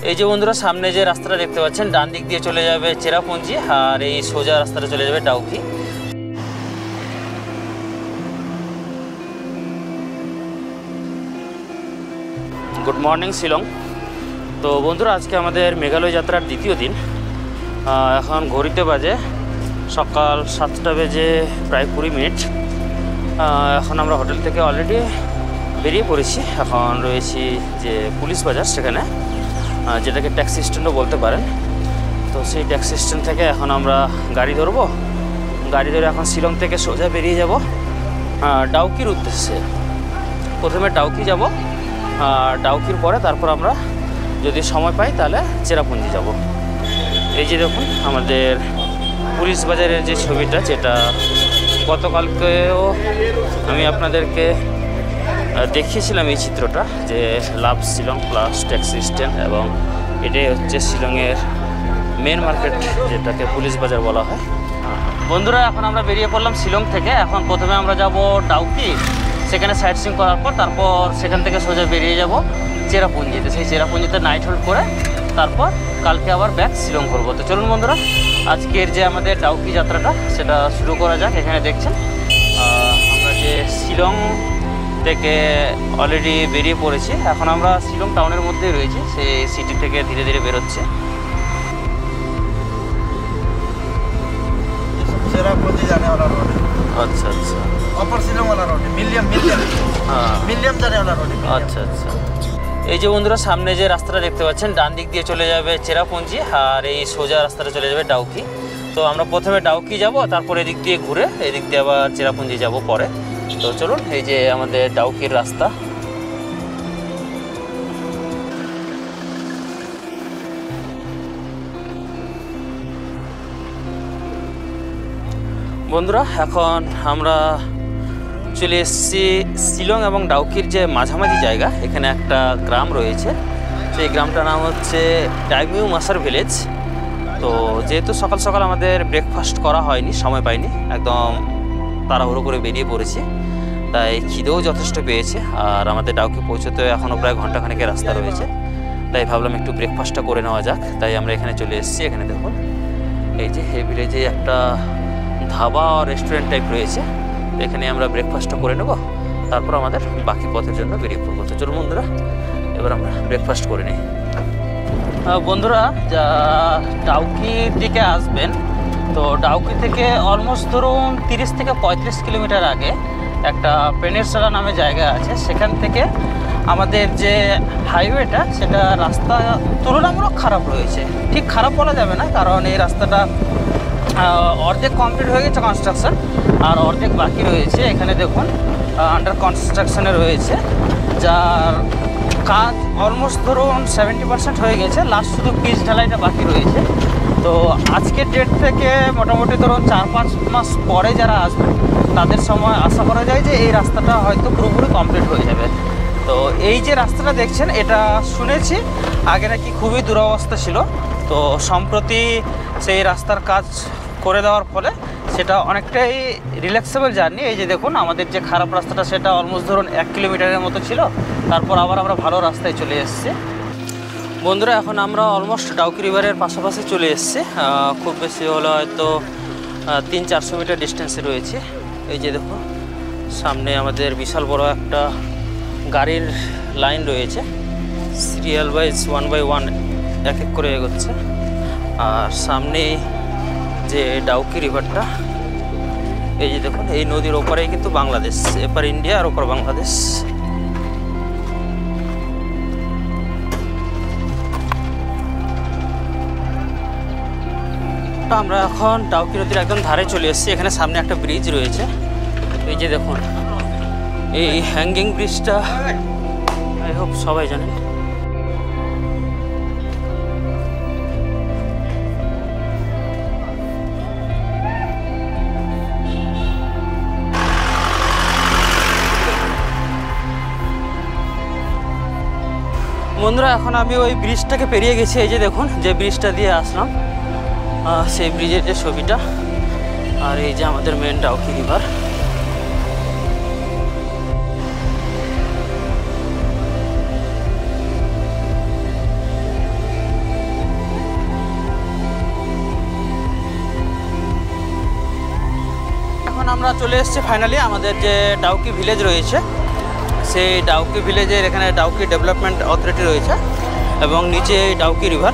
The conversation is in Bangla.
এই যে বন্ধুরা সামনে যে রাস্তাটা দেখতে পাচ্ছেন ডান দিক দিয়ে চলে যাবে চেরাপুঞ্জি আর এই সোজা রাস্তাটা চলে যাবে ডাউকি। Good morning Shillong. তো বন্ধুরা আজকে আমাদের মেঘালয় যাত্রার দ্বিতীয় দিন। এখন ঘড়িতে বাজে সকাল 7টা বেজে প্রায় 20 মিনিট। এখন আমরা হোটেল থেকে অলরেডি বেরিয়ে পড়েছি। এখন রয়েছি যে পুলিশ বাজার, সেখানে যেটাকে ট্যাক্সি স্ট্যান্ডও বলতে পারেন। তো সেই ট্যাক্সি স্ট্যান্ড থেকে এখন আমরা গাড়ি ধরবো। গাড়ি ধরে এখন শিলং থেকে সোজা বেরিয়ে যাব ডাউকির উদ্দেশ্যে। প্রথমে ডাউকি যাব, ডাউকির পরে তারপর আমরা যদি সময় পাই তাহলে চেরাপুঞ্জি যাব। এই যে দেখুন আমাদের পুলিশ বাজারের যে ছবিটা, যেটা গতকালকেও আমি আপনাদেরকে দেখিয়েছিলাম এই চিত্রটা, যে লাভ শিলং প্লাস ট্যাক্সি স্ট্যান্ড, এবং এটাই হচ্ছে শিলংয়ের মেন মার্কেট, যেটাকে পুলিশ বাজার বলা হয়। বন্ধুরা এখন আমরা বেরিয়ে পড়লাম শিলং থেকে। এখন প্রথমে আমরা যাব ডাউকি, সেখানে সাইট সিইং করার পর তারপর সেখান থেকে সোজা বেরিয়ে যাব চেরাপুঞ্জিতে। সেই চেরাপুঞ্জিতে নাইট হোল্ড করে তারপর কালকে আবার ব্যাক শিলং করবো। তো চলুন বন্ধুরা আজকের যে আমাদের ডাউকি যাত্রাটা সেটা শুরু করা যাক। এখানে দেখছেন আমরা যে শিলং থেকে অলরেডি বেরিয়ে পড়েছি। এখন আমরা শিলং টাউনের মধ্যেই রয়েছি, সেই সিটি থেকে ধীরে ধীরে বেরোচ্ছে। अच्छा अच्छा अपर शिलंग वाला रोड मिलियम जाने वाला रोड। আচ্ছা আচ্ছা। এই যে বন্ধুরা সামনে যে রাস্তাটা দেখতে পাচ্ছেন ডান দিক দিয়ে চলে যাবে চেরাপুঞ্জি আর এই সোজা রাস্তাটা চলে যাবে ডাউকি। তো আমরা প্রথমে ডাউকি যাব, তারপর এদিক দিয়ে ঘুরে এদিক দিয়ে আবার চেরাপুঞ্জি যাব পরে। তো চলুন এই যে আমাদের ডাউকির রাস্তা। বন্ধুরা এখন আমরা চলে এসেছি শিলং এবং ডাউকির যে মাঝামাঝি জায়গা, এখানে একটা গ্রাম রয়েছে। সেই গ্রামটার নাম হচ্ছে ডাইমিউ মাসার ভিলেজ। তো যেহেতু সকাল সকাল আমাদের ব্রেকফাস্ট করা হয়নি, সময় পাইনি, একদম তাড়াহুড়ো করে বেরিয়ে পড়েছি, তাই খিদেও যথেষ্ট পেয়েছে। আর আমাদের ডাউকি পৌঁছতে এখনও প্রায় ঘন্টাখানেকের রাস্তা রয়েছে, তাই ভাবলাম একটু ব্রেকফাস্টটা করে নেওয়া যাক। তাই আমরা এখানে চলে এসেছি। এখানে দেখুন এই যে এই ভিলেজে একটা ধাবা রেস্টুরেন্ট টাইপ রয়েছে, এখানে আমরা ব্রেকফাস্টটা করে নেব, তারপর আমাদের বাকি পথের জন্য বেরিয়ে পড়বো। তো চলুন বন্ধুরা এবার আমরা ব্রেকফাস্ট করে নিই। বন্ধুরা যা ডাউকির দিকে আসবেন, তো ডাউকি থেকে অলমোস্ট ধরুন 30 থেকে 35 কিলোমিটার আগে একটা পেনিনসুলা নামে জায়গা আছে। সেখান থেকে আমাদের যে হাইওয়েটা, সেটা রাস্তা তুলনামূলক খারাপ রয়েছে। ঠিক খারাপ বলা যাবে না, কারণ এই রাস্তাটা অর্ধেক কমপ্লিট হয়ে গেছে কনস্ট্রাকশন, আর অর্ধেক বাকি রয়েছে। এখানে দেখুন আন্ডার কনস্ট্রাকশনে রয়েছে, যার কাজ অলমোস্ট ধরুন 70% হয়ে গেছে। লাস্ট শুধু পিচ ঢালাইটা বাকি রয়েছে। তো আজকের ডেট থেকে মোটামুটি ধরুন 4-5 মাস পরে যারা আসবে তাদের সময় আশা করা যায় যে এই রাস্তাটা হয়তো পুরোপুরি কমপ্লিট হয়ে যাবে। তো এই যে রাস্তাটা দেখছেন, এটা শুনেছি আগে নাকি খুবই দুরবস্থা ছিল। তো সম্প্রতি সেই রাস্তার কাজ করে দেওয়ার ফলে সেটা অনেকটাই রিল্যাক্সেবল জার্নি। এই যে দেখুন আমাদের যে খারাপ রাস্তাটা, সেটা অলমোস্ট ধরুন 1 কিলোমিটারের মতো ছিল, তারপর আবার আমরা ভালো রাস্তায় চলে এসেছি। বন্ধুরা এখন আমরা অলমোস্ট ডাউকি রিভারের পাশাপাশি চলে এসেছি। খুব বেশি হলে হয়তো 300-400 মিটার ডিস্টেন্সে রয়েছে। এই যে দেখুন সামনে আমাদের বিশাল বড় একটা গাড়ির লাইন রয়েছে, সিরিয়াল ওয়াইজ 1 বাই 1 এক এক করে এগোচ্ছে। আর সামনে যে ডাউকি রিভারটা, এই যে দেখুন এই নদীর ওপারেই কিন্তু বাংলাদেশ, এপার ইন্ডিয়া আর ওপার বাংলাদেশ। আমরা এখন ডাউকি নদীর একদম ধারে চলে এসেছি। এখানে সামনে একটা ব্রিজ রয়েছে, এই যে দেখুন এই হ্যাঙ্গিং ব্রিজটা, আই হোপ সবাই জানেন। বন্ধুরা এখন আমি ওই ব্রিজটাকে পেরিয়ে গেছি। এই যে দেখুন যে ব্রিজটা দিয়ে আসলাম, সেই ব্রিজের যে ছবিটা, আর এই যে আমাদের মেন ডাউকি রিভার। আমরা চলে এসেছি ফাইনালি আমাদের যে ডাউকি ভিলেজ রয়েছে, সেই ডাউকি ভিলেজের এখানে ডাউকি ডেভেলপমেন্ট অথরিটি রয়েছে এবং নিচে ডাউকি রিভার।